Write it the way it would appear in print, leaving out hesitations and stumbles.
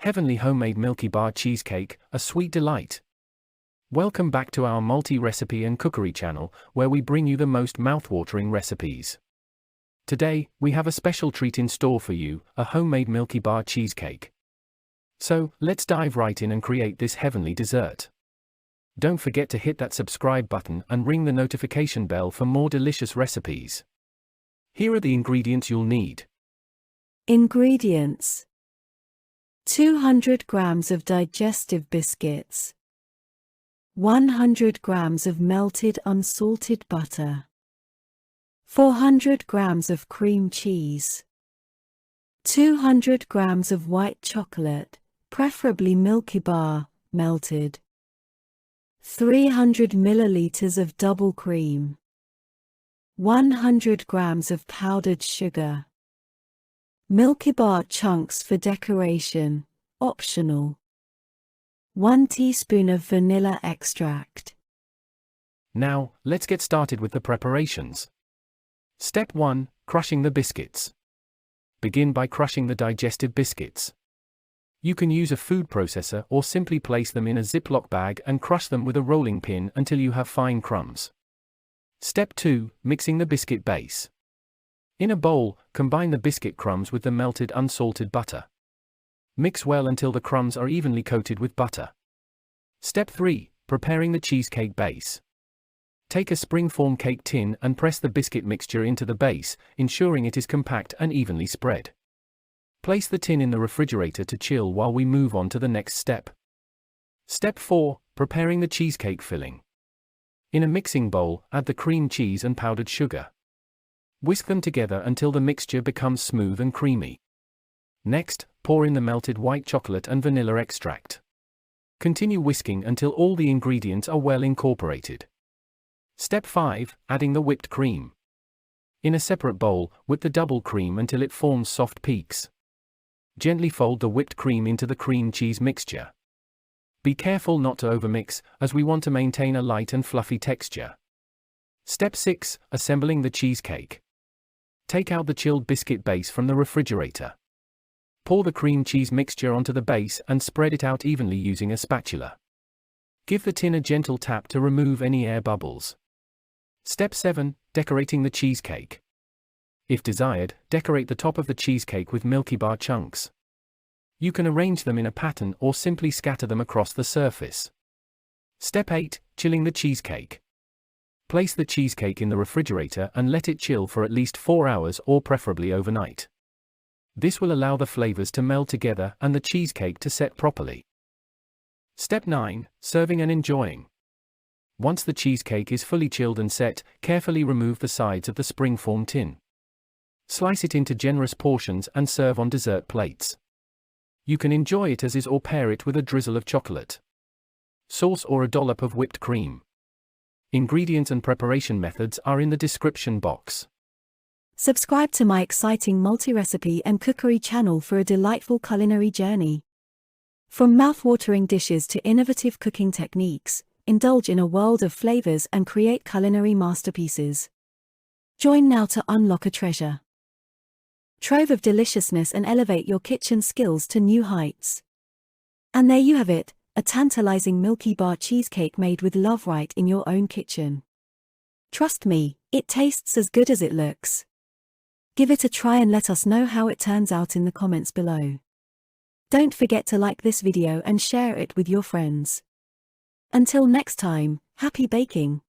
Heavenly homemade Milky Bar cheesecake, a sweet delight. Welcome back to our multi-recipe and cookery channel, where we bring you the most mouth-watering recipes. Today, we have a special treat in store for you, a homemade Milky Bar cheesecake. So, let's dive right in and create this heavenly dessert. Don't forget to hit that subscribe button and ring the notification bell for more delicious recipes. Here are the ingredients you'll need. Ingredients: 200 grams of digestive biscuits, 100 grams of melted unsalted butter, 400 grams of cream cheese, 200 grams of white chocolate, preferably Milky Bar, melted, 300 milliliters of double cream, 100 grams of powdered sugar. Milky Bar chunks for decoration, optional. 1 teaspoon of vanilla extract. Now, let's get started with the preparations. Step 1. Crushing the biscuits. Begin by crushing the digestive biscuits. You can use a food processor or simply place them in a Ziploc bag and crush them with a rolling pin until you have fine crumbs. Step 2. Mixing the biscuit base. In a bowl, combine the biscuit crumbs with the melted unsalted butter. Mix well until the crumbs are evenly coated with butter. Step 3. Preparing the cheesecake base. Take a springform cake tin and press the biscuit mixture into the base, ensuring it is compact and evenly spread. Place the tin in the refrigerator to chill while we move on to the next step. Step 4. Preparing the cheesecake filling. In a mixing bowl, add the cream cheese and powdered sugar. Whisk them together until the mixture becomes smooth and creamy. Next, pour in the melted white chocolate and vanilla extract. Continue whisking until all the ingredients are well incorporated. Step 5. Adding the whipped cream. In a separate bowl, whip the double cream until it forms soft peaks. Gently fold the whipped cream into the cream cheese mixture. Be careful not to overmix, as we want to maintain a light and fluffy texture. Step 6. Assembling the cheesecake. Take out the chilled biscuit base from the refrigerator. Pour the cream cheese mixture onto the base and spread it out evenly using a spatula. Give the tin a gentle tap to remove any air bubbles. Step 7. Decorating the cheesecake. If desired, decorate the top of the cheesecake with Milky Bar chunks. You can arrange them in a pattern or simply scatter them across the surface. Step 8. Chilling the cheesecake. Place the cheesecake in the refrigerator and let it chill for at least 4 hours or preferably overnight. This will allow the flavors to meld together and the cheesecake to set properly. Step 9. Serving and enjoying. Once the cheesecake is fully chilled and set, carefully remove the sides of the springform tin. Slice it into generous portions and serve on dessert plates. You can enjoy it as is or pair it with a drizzle of chocolate sauce or a dollop of whipped cream. Ingredients and preparation methods are in the description box. Subscribe to my exciting multi-recipe and cookery channel for a delightful culinary journey. From mouth-watering dishes to innovative cooking techniques, indulge in a world of flavors and create culinary masterpieces. Join now to unlock a treasure trove of deliciousness and elevate your kitchen skills to new heights. And there you have it, a tantalizing Milky Bar cheesecake made with love right in your own kitchen. Trust me, it tastes as good as it looks. Give it a try and let us know how it turns out in the comments below. Don't forget to like this video and share it with your friends. Until next time, happy baking!